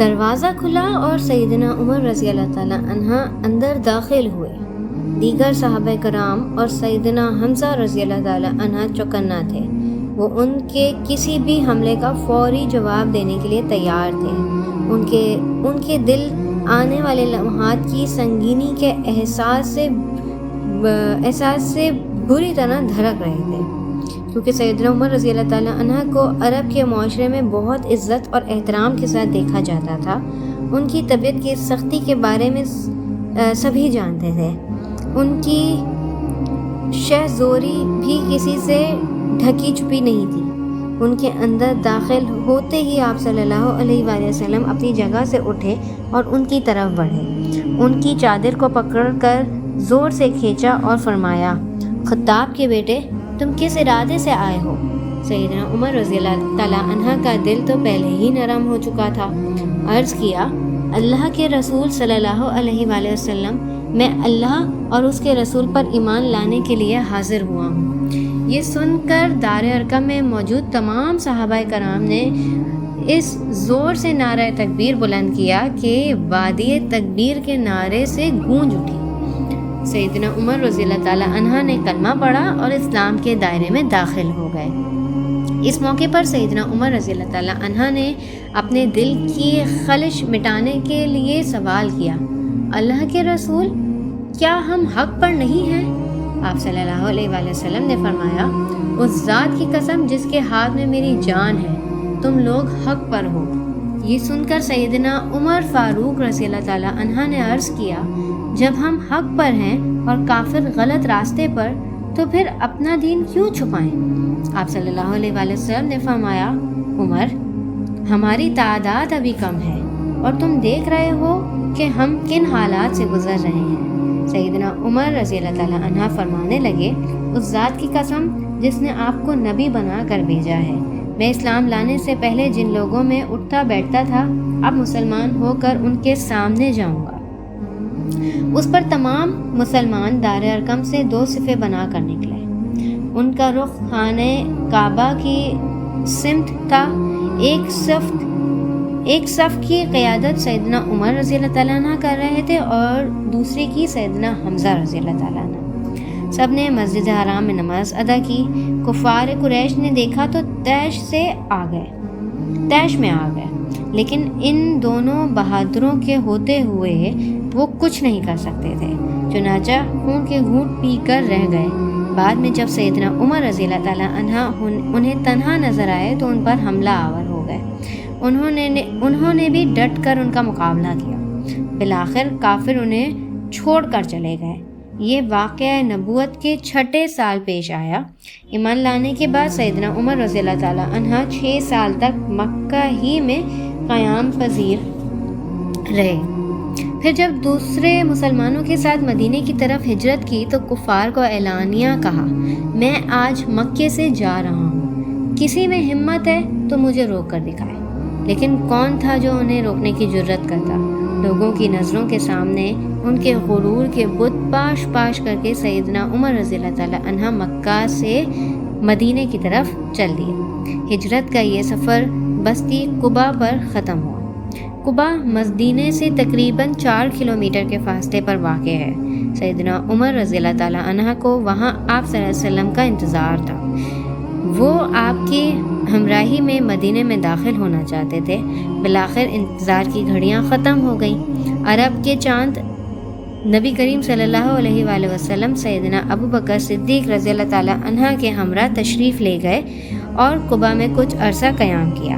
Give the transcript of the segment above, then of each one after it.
دروازہ کھلا اور سیدنا عمر رضی اللہ تعالیٰ عنہ اندر داخل ہوئے۔ دیگر صحابہ کرام اور سیدنا حمزہ رضی اللہ تعالیٰ عنہ چوکنا تھے۔ وہ ان کے کسی بھی حملے کا فوری جواب دینے کے لیے تیار تھے۔ ان کے دل آنے والے لمحات کی سنگینی کے احساس سے بری طرح دھڑک رہے تھے، کیونکہ سیدنا عمر رضی اللہ تعالیٰ عنہ کو عرب کے معاشرے میں بہت عزت اور احترام کے ساتھ دیکھا جاتا تھا۔ ان کی طبیعت کی سختی کے بارے میں سبھی جانتے تھے۔ ان کی شہزوری بھی کسی سے ڈھکی چھپی نہیں تھی۔ ان کے اندر داخل ہوتے ہی آپ صلی اللہ علیہ وآلہ وسلم اپنی جگہ سے اٹھے اور ان کی طرف بڑھے۔ ان کی چادر کو پکڑ کر زور سے کھینچا اور فرمایا، خطاب کے بیٹے، تم کس ارادے سے آئے ہو؟ سیدنا عمر رضی اللہ تعالیٰ عنہ کا دل تو پہلے ہی نرم ہو چکا تھا۔ عرض کیا، اللہ کے رسول صلی اللہ علیہ وآلہ وسلم، میں اللہ اور اس کے رسول پر ایمان لانے کے لیے حاضر ہوا ہوں۔ یہ سن کر دار ارقم میں موجود تمام صحابہ کرام نے اس زور سے نعرہ تکبیر بلند کیا کہ وادی تکبیر کے نعرے سے گونج اٹھی۔ سیدنا عمر رضی اللہ تعالیٰ عنہ نے کلمہ پڑھا اور اسلام کے دائرے میں داخل ہو گئے۔ اس موقع پر سیدنا عمر رضی اللہ تعالیٰ عنہ نے اپنے دل کی خلش مٹانے کے لیے سوال کیا، اللہ کے رسول، کیا ہم حق پر نہیں ہیں؟ آپ صلی اللہ علیہ وآلہ وسلم نے فرمایا، اس ذات کی قسم جس کے ہاتھ میں میری جان ہے، تم لوگ حق پر ہو۔ یہ سن کر سیدنا عمر فاروق رضی اللہ تعالیٰ عنہ نے عرض کیا، جب ہم حق پر ہیں اور کافر غلط راستے پر، تو پھر اپنا دین کیوں چھپائیں؟ آپ صلی اللہ علیہ وآلہ وسلم نے فرمایا، عمر، ہماری تعداد ابھی کم ہے اور تم دیکھ رہے ہو کہ ہم کن حالات سے گزر رہے ہیں۔ سیدنا عمر رضی اللہ تعالیٰ عنہ فرمانے لگے، اس ذات کی قسم جس نے آپ کو نبی بنا کر بھیجا ہے، میں اسلام لانے سے پہلے جن لوگوں میں اٹھتا بیٹھتا تھا، اب مسلمان ہو کر ان کے سامنے جاؤں گا۔ اس پر تمام مسلمان دار ارقم سے 2 صفیں بنا کر نکلے۔ ان کا رخ خانہ کعبہ کی سمت تھا۔ ایک صف کی قیادت سیدنا عمر رضی اللہ تعالیٰ عنہ کر رہے تھے اور دوسری کی سیدنا حمزہ رضی اللہ تعالیٰ عنہ۔ سب نے مسجد حرام میں نماز ادا کی۔ کفار قریش نے دیکھا تو طیش میں آ گئے، لیکن ان دونوں بہادروں کے ہوتے ہوئے وہ کچھ نہیں کر سکتے تھے، چنانچہ خون کے گھونٹ پی کر رہ گئے۔ بعد میں جب سیدنا عمر رضی اللہ تعالیٰ عنہ انہیں تنہا نظر آئے تو ان پر حملہ آور ہو گئے۔ انہوں نے بھی ڈٹ کر ان کا مقابلہ کیا۔ بالآخر کافر انہیں چھوڑ کر چلے گئے۔ یہ واقعہ نبوت کے 6 سال پیش آیا۔ ایمان لانے کے بعد سیدنا عمر رضی اللہ تعالیٰ عنہ 6 سال تک مکہ ہی میں قیام پذیر رہے۔ پھر جب دوسرے مسلمانوں کے ساتھ مدینے کی طرف ہجرت کی تو کفار کو اعلانیہ کہا، میں آج مکے سے جا رہا ہوں، کسی میں ہمت ہے تو مجھے روک کر دکھائے۔ لیکن کون تھا جو انہیں روکنے کی جرت کرتا؟ لوگوں کی نظروں کے سامنے ان کے غرور کے بت پاش کر کے سیدنا عمر رضی اللہ تعالیٰ عنہ مکہ سے مدینے کی طرف چل دیے۔ ہجرت کا یہ سفر بستی قبا پر ختم ہوا۔ قبا مدینے سے تقریباً 4 کلومیٹر کے فاصلے پر واقع ہے۔ سیدنا عمر رضی اللہ تعالیٰ عنہ کو وہاں آپ صلی اللہ علیہ وسلم کا انتظار تھا۔ وہ آپ کی ہمراہی میں مدینے میں داخل ہونا چاہتے تھے۔ بالآخر انتظار کی گھڑیاں ختم ہو گئیں۔ عرب کے چاند نبی کریم صلی اللہ علیہ وآلہ وسلم سیدنا ابو بکر صدیق رضی اللہ تعالیٰ عنہ کے ہمراہ تشریف لے گئے اور قبا میں کچھ عرصہ قیام کیا۔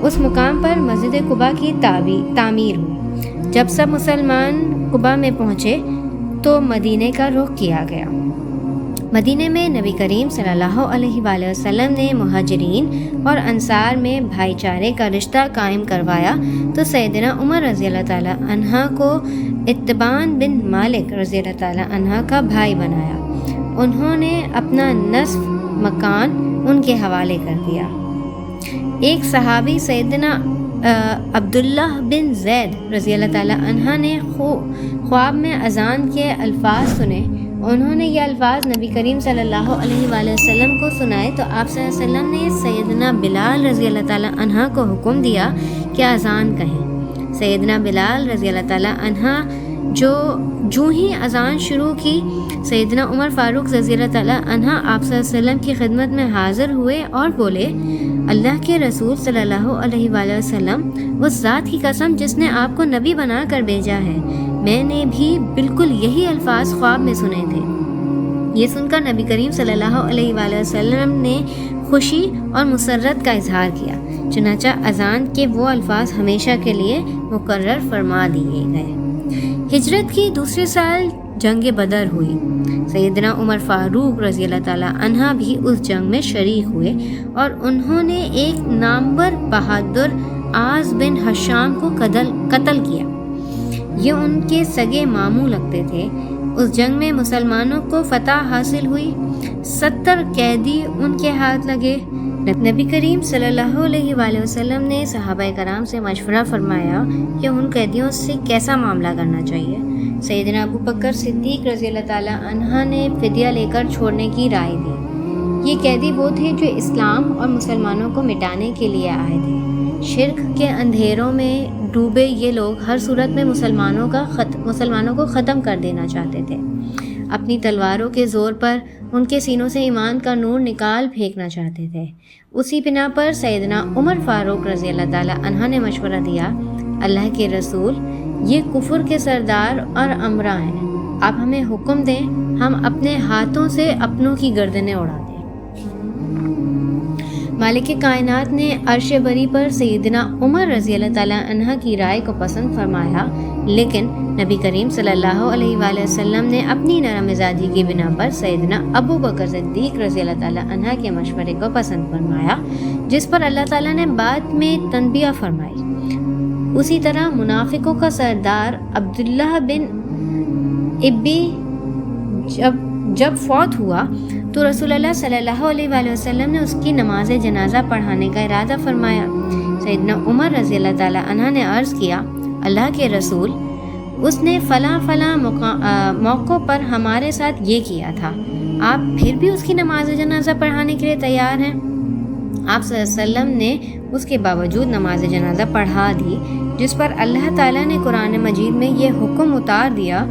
اس مقام پر مسجد قبا کی تعمیر ہوئی۔ جب سب مسلمان قبا میں پہنچے تو مدینے کا رخ کیا گیا۔ مدینے میں نبی کریم صلی اللہ علیہ وآلہ وسلم نے مہاجرین اور انصار میں بھائی چارے کا رشتہ قائم کروایا تو سیدنا عمر رضی اللہ تعالیٰ عنہ کو اتبان بن مالک رضی اللہ تعالیٰ عنہ کا بھائی بنایا۔ انہوں نے اپنا نصف مکان ان کے حوالے کر دیا۔ ایک صحابی سیدنا عبداللہ بن زید رضی اللہ تعالیٰ عنہ نے خواب میں اذان کے الفاظ سنے۔ انہوں نے یہ الفاظ نبی کریم صلی اللہ علیہ وآلہ وسلم کو سنائے تو آپ صلی اللہ علیہ وسلم نے سیدنا بلال رضی اللہ تعالیٰ عنہ کو حکم دیا کہ اذان کہیں۔ سیدنا بلال رضی اللہ تعالیٰ عنہ جو ہی اذان شروع کی، سیدنا عمر فاروق رضی اللہ تعالیٰ عنہ آپ صلی اللہ علیہ وسلم کی خدمت میں حاضر ہوئے اور بولے، اللہ کے رسول صلی اللہ علیہ وآلہ وسلم، اس ذات کی قسم جس نے آپ کو نبی بنا کر بھیجا ہے، میں نے بھی بالکل یہی الفاظ خواب میں سنے تھے۔ یہ سن کر نبی کریم صلی اللہ علیہ وآلہ وسلم نے خوشی اور مسرت کا اظہار کیا، چنانچہ اذان کے وہ الفاظ ہمیشہ کے لیے مقرر فرما دیے گئے۔ ہجرت کی دوسرے سال جنگ بدر ہوئی۔ سیدنا عمر فاروق رضی اللہ تعالیٰ عنہ بھی اس جنگ میں شریک ہوئے اور انہوں نے ایک نامور بہادر عاص بن ہشام کو قتل کیا۔ یہ ان کے سگے ماموں لگتے تھے۔ اس جنگ میں مسلمانوں کو فتح حاصل ہوئی، 70 قیدی ان کے ہاتھ لگے۔ نبی کریم صلی اللہ علیہ وآلہ وسلم نے صحابہ کرام سے مشورہ فرمایا کہ ان قیدیوں سے کیسا معاملہ کرنا چاہیے۔ سیدنا ابو بکر صدیق رضی اللہ تعالیٰ عنہ نے فدیہ لے کر چھوڑنے کی رائے دی۔ یہ قیدی وہ تھے جو اسلام اور مسلمانوں کو مٹانے کے لیے آئے تھے۔ شرک کے اندھیروں میں ڈوبے یہ لوگ ہر صورت میں مسلمانوں کو ختم کر دینا چاہتے تھے۔ اپنی تلواروں کے زور پر ان کے سینوں سے ایمان کا نور نکال پھینکنا چاہتے تھے۔ اسی بنا پر سیدنا عمر فاروق رضی اللہ تعالیٰ عنہ نے مشورہ دیا، اللہ کے رسول، یہ کفر کے سردار اور امراء ہیں، آپ ہمیں حکم دیں ہم اپنے ہاتھوں سے اپنوں کی گردنیں اڑا دیں۔ مالک کائنات نے عرش بری پر سیدنا عمر رضی اللہ تعالیٰ عنہ کی رائے کو پسند فرمایا، لیکن نبی کریم صلی اللہ علیہ وآلہ وسلم نے اپنی نرم مزاجی کی بنا پر سیدنا ابو بکر صدیق رضی اللہ تعالیٰ عنہ کے مشورے کو پسند فرمایا، جس پر اللہ تعالیٰ نے بعد میں تنبیہ فرمائی۔ اسی طرح منافقوں کا سردار عبداللہ بن ابی جب فوت ہوا تو رسول اللہ صلی اللہ علیہ وآلہ وسلم نے اس کی نماز جنازہ پڑھانے کا ارادہ فرمایا۔ سیدنا عمر رضی اللہ تعالیٰ عنہ نے عرض کیا، اللہ کے رسول، اس نے فلاں موقع پر ہمارے ساتھ یہ کیا تھا، آپ پھر بھی اس کی نماز جنازہ پڑھانے کے لیے تیار ہیں؟ آپ صلی اللہ علیہ وسلم نے اس کے باوجود نماز جنازہ پڑھا دی، جس پر اللہ تعالیٰ نے قرآن مجید میں یہ حکم اتار دیا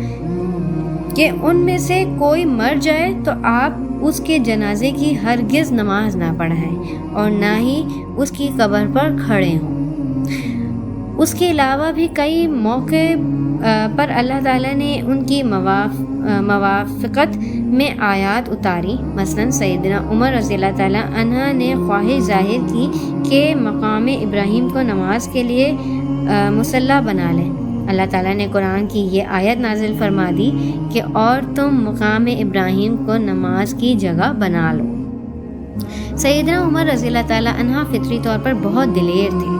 کہ ان میں سے کوئی مر جائے تو آپ اس کے جنازے کی ہرگز نماز نہ پڑھائیں اور نہ ہی اس کی قبر پر کھڑے ہوں۔ اس کے علاوہ بھی کئی موقع پر اللہ تعالیٰ نے ان کی موافقت میں آیات اتاری۔ مثلا سیدنا عمر رضی اللہ تعالیٰ عنہ نے خواہش ظاہر کی کہ مقام ابراہیم کو نماز کے لیے مصلی بنا لیں۔ اللہ تعالیٰ نے قرآن کی یہ آیت نازل فرما دی کہ اور تم مقام ابراہیم کو نماز کی جگہ بنا لو۔ سیدنا عمر رضی اللہ تعالیٰ عنہ فطری طور پر بہت دلیر تھے۔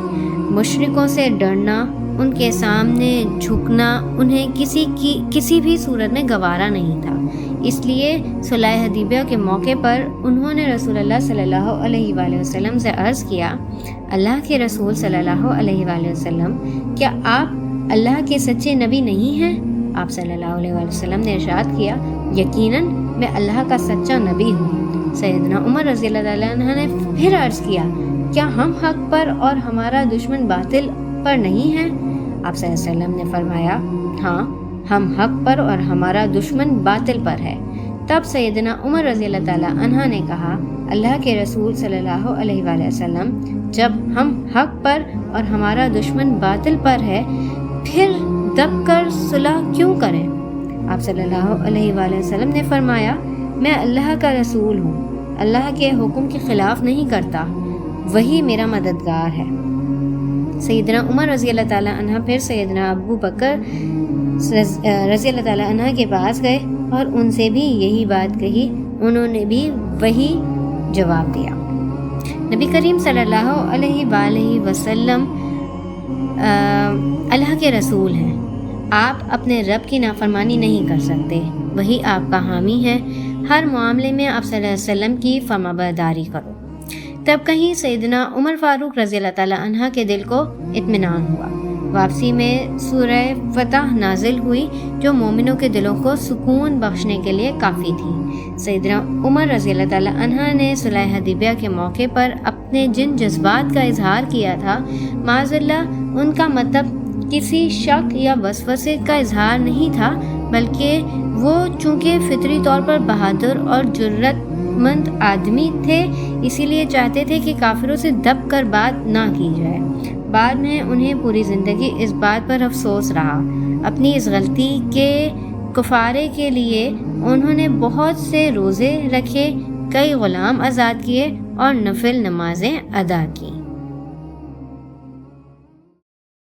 مشرکوں سے ڈرنا، ان کے سامنے جھکنا انہیں کسی بھی صورت میں گوارا نہیں تھا۔ اس لیے صلح حدیبیہ کے موقع پر انہوں نے رسول اللہ صلی اللہ علیہ وآلہ وسلم سے عرض کیا، اللہ کے رسول صلی اللہ علیہ وآلہ وسلم، کیا آپ اللہ کے سچے نبی نہیں ہیں؟ آپ صلی اللہ علیہ وآلہ وسلم نے ارشاد کیا، یقیناً میں اللہ کا سچا نبی ہوں۔ سیدنا عمر رضی اللہ تعالیٰ عنہ نے پھر عرض کیا، کیا ہم حق پر اور ہمارا دشمن باطل پر نہیں ہیں؟ آپ صلی اللہ علیہ وسلم نے فرمایا، ہاں، ہم حق پر اور ہمارا دشمن باطل پر ہے۔ تب سیدنا عمر رضی اللہ تعالیٰ عنہ نے کہا، اللہ کے رسول صلی اللہ علیہ وآلہ وسلم، جب ہم حق پر اور ہمارا دشمن باطل پر ہے، پھر دب کر صلح کیوں کریں؟ آپ صلی اللہ علیہ وآلہ وسلم نے فرمایا، میں اللہ کا رسول ہوں، اللہ کے حکم کے خلاف نہیں کرتا، وہی میرا مددگار ہے۔ سیدنا عمر رضی اللہ تعالیٰ عنہ پھر سیدنا ابو بکر رضی اللہ تعالیٰ عنہ کے پاس گئے اور ان سے بھی یہی بات کہی، انہوں نے بھی وہی جواب دیا۔ نبی کریم صلی اللہ علیہ وآلہ وسلم اللہ کے رسول ہیں، آپ اپنے رب کی نافرمانی نہیں کر سکتے، وہی آپ کا حامی ہے، ہر معاملے میں آپ صلی اللہ علیہ وسلم کی فرمانبرداری کرو۔ تب کہیں سیدنا عمر فاروق رضی اللہ تعالیٰ عنہ کے دل کو اطمینان ہوا۔ واپسی میں سورہ فتح نازل ہوئی جو مومنوں کے دلوں کو سکون بخشنے کے لیے کافی تھی۔ سیدنا عمر رضی اللہ تعالیٰ عنہ نے صلح حدیبیہ کے موقع پر اپنے جن جذبات کا اظہار کیا تھا، معاذ اللہ ان کا مطلب کسی شک یا وسوسے کا اظہار نہیں تھا، بلکہ وہ چونکہ فطری طور پر بہادر اور جرأت مند آدمی تھے، اسی لیے چاہتے تھے کہ کافروں سے دب کر بات نہ کی جائے۔ بعد میں انہیں پوری زندگی اس بات پر افسوس رہا۔ اپنی اس غلطی کے کفارے کے لیے انہوں نے بہت سے روزے رکھے، کئی غلام آزاد کیے اور نفل نمازیں ادا کیں۔